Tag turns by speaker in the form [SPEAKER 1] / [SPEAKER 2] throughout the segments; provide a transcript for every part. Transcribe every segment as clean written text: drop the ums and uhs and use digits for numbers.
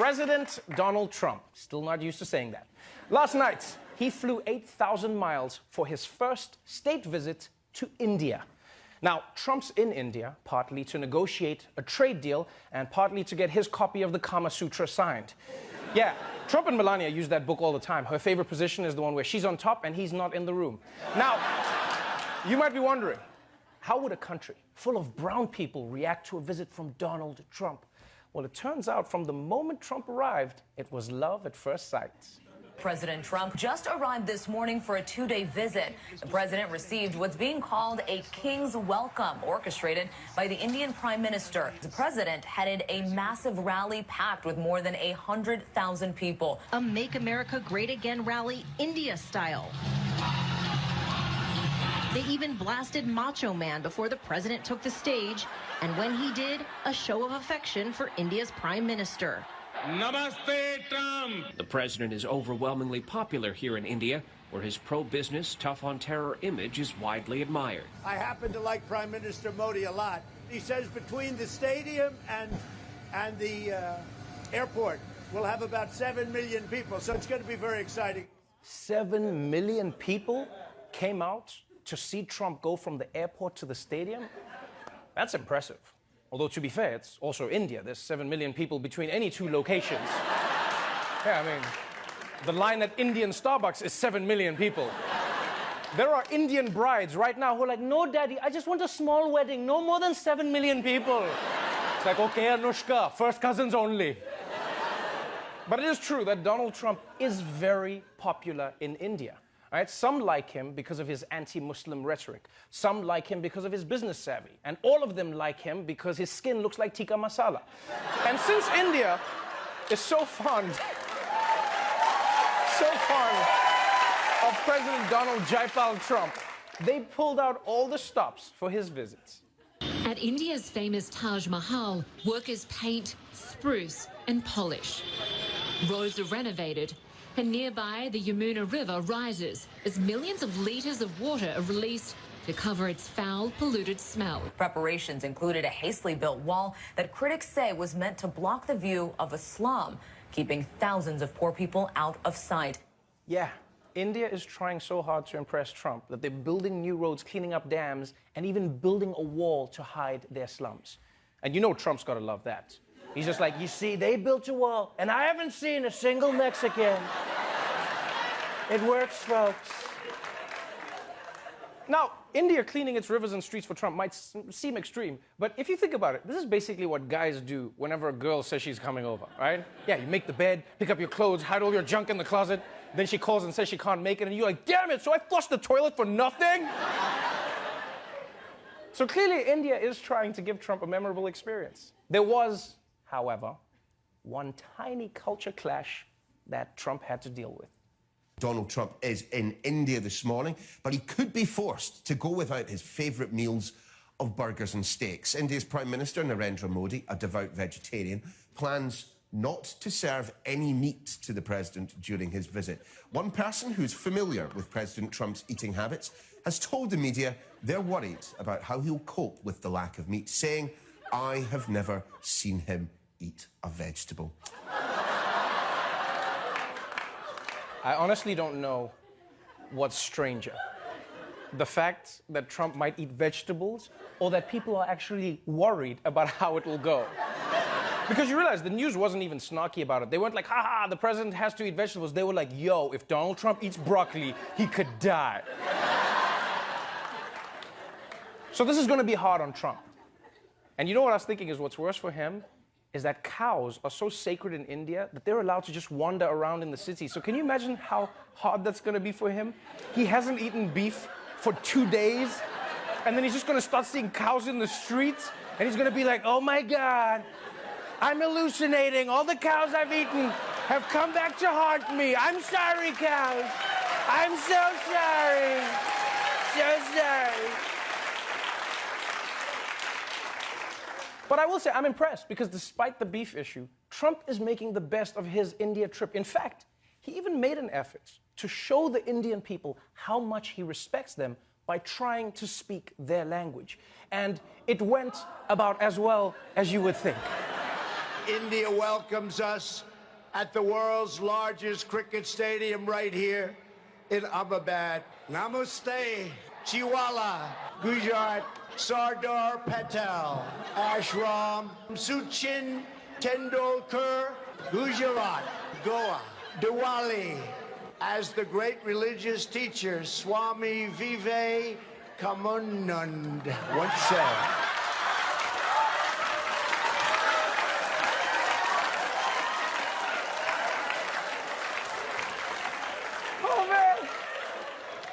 [SPEAKER 1] President Donald Trump, still not used to saying that. Last night, he flew 8,000 miles for his first state visit to India. Now, Trump's in India partly to negotiate a trade deal and partly to get his copy of the Kama Sutra signed. Yeah, Trump and Melania use that book all the time. Her favorite position is the one where she's on top and he's not in the room. Now, you might be wondering, how would a country full of brown people react to a visit from Donald Trump? Well, it turns out from the moment Trump arrived, it was love at first sight.
[SPEAKER 2] President Trump just arrived this morning for a two-day visit. The president received what's being called a king's welcome, orchestrated by the Indian Prime Minister. The president headed a massive rally packed with more than 100,000 people.
[SPEAKER 3] A Make America Great Again rally, India style. They even blasted Macho Man before the president took the stage. And when he did, a show of affection for India's Prime Minister.
[SPEAKER 4] Namaste, Trump!
[SPEAKER 5] The president is overwhelmingly popular here in India, where his pro-business, tough-on-terror image is widely admired.
[SPEAKER 6] I happen to like Prime Minister Modi a lot. He says between the stadium and the airport, we'll have about 7 million people, so it's going to be very exciting.
[SPEAKER 1] 7 million people came out to see Trump go from the airport to the stadium? That's impressive. Although, to be fair, it's also India. There's 7 million people between any two locations. Yeah, I mean, the line at Indian Starbucks is 7 million people. There are Indian brides right now who are like, no, daddy, I just want a small wedding, no more than 7 million people. It's like, okay, Anushka, first cousins only. But it is true that Donald Trump is very popular in India. Right? Some like him because of his anti-Muslim rhetoric. Some like him because of his business savvy. And all of them like him because his skin looks like tikka masala. And since India is so fond of President Donald Jaipal Trump, they pulled out all the stops for his visits.
[SPEAKER 7] At India's famous Taj Mahal, workers paint, spruce and polish. Roads are renovated. And nearby, the Yamuna River rises as millions of litres of water are released to cover its foul, polluted smell.
[SPEAKER 2] Preparations included a hastily built wall that critics say was meant to block the view of a slum, keeping thousands of poor people out of sight.
[SPEAKER 1] Yeah, India is trying so hard to impress Trump that they're building new roads, cleaning up dams, and even building a wall to hide their slums. And you know Trump's got to love that. He's just like, you see, they built a wall, and I haven't seen a single Mexican. It works, folks. Now, India cleaning its rivers and streets for Trump might seem extreme, but if you think about it, this is basically what guys do whenever a girl says she's coming over, right? Yeah, you make the bed, pick up your clothes, hide all your junk in the closet, then she calls and says she can't make it, and you're like, damn it, so I flushed the toilet for nothing? So clearly, India is trying to give Trump a memorable experience. There was, however, one tiny culture clash that Trump had to deal with.
[SPEAKER 8] Donald Trump is in India this morning, but he could be forced to go without his favourite meals of burgers and steaks. India's Prime Minister, Narendra Modi, a devout vegetarian, plans not to serve any meat to the president during his visit. One person who's familiar with President Trump's eating habits has told the media they're worried about how he'll cope with the lack of meat, saying, "I have never seen him eat a vegetable."
[SPEAKER 1] I honestly don't know what's stranger. The fact that Trump might eat vegetables or that people are actually worried about how it will go. Because you realize the news wasn't even snarky about it. They weren't like, haha, the president has to eat vegetables. They were like, yo, if Donald Trump eats broccoli, he could die. So this is going to be hard on Trump. And you know what I was thinking is what's worse for him is that cows are so sacred in India that they're allowed to just wander around in the city. So can you imagine how hard that's going to be for him? He hasn't eaten beef for 2 days, and then he's just going to start seeing cows in the streets, and he's going to be like, oh my God, I'm hallucinating. All the cows I've eaten have come back to haunt me. I'm sorry, cows. I'm so sorry. So sorry. But I will say I'm impressed because despite the beef issue, Trump is making the best of his India trip. In fact, he even made an effort to show the Indian people how much he respects them by trying to speak their language. And it went about as well as you would think.
[SPEAKER 6] India welcomes us at the world's largest cricket stadium right here in Ahmedabad. Namaste, Chiwala, Gujarat, Sardar Patel, Ashram, Sachin Tendulkar, Gujarat, Goa, Diwali. As the great religious teacher Swami Vivekanand once said.
[SPEAKER 1] Oh, man.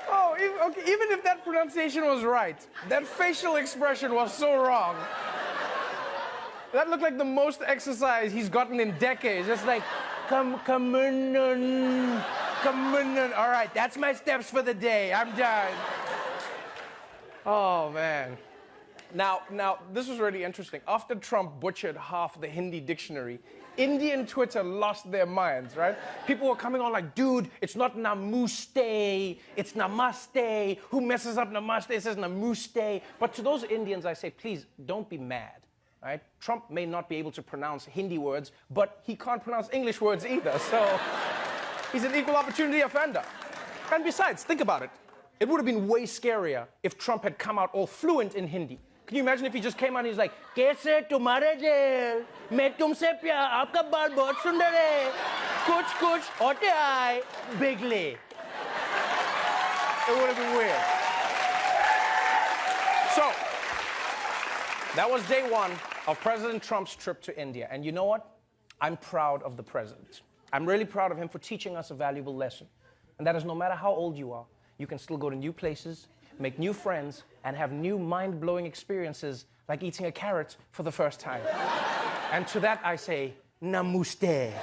[SPEAKER 1] Oh, even if that pronunciation was right, that facial expression was so wrong. That looked like the most exercise he's gotten in decades. It's like, come on. All right, that's my steps for the day. I'm done. Oh, man. Now, this was really interesting. After Trump butchered half the Hindi dictionary, Indian Twitter lost their minds, right? People were coming on like, dude, it's not namaste, it's namaste. Who messes up namaste? It says namaste. But to those Indians, I say, please, don't be mad, right? Trump may not be able to pronounce Hindi words, but he can't pronounce English words either, so he's an equal opportunity offender. And besides, think about it. It would have been way scarier if Trump had come out all fluent in Hindi. Can you imagine if he just came out and he's like, "Kaise tumhare jail? Main tumse pyar, aapka baal bahut sundar hai. Kuch hote aaye, bigly." It would have been weird. So, that was day one of President Trump's trip to India. And you know what? I'm proud of the president. I'm really proud of him for teaching us a valuable lesson. And that is no matter how old you are, you can still go to new places, make new friends, and have new mind-blowing experiences like eating a carrot for the first time. And to that I say, namaste.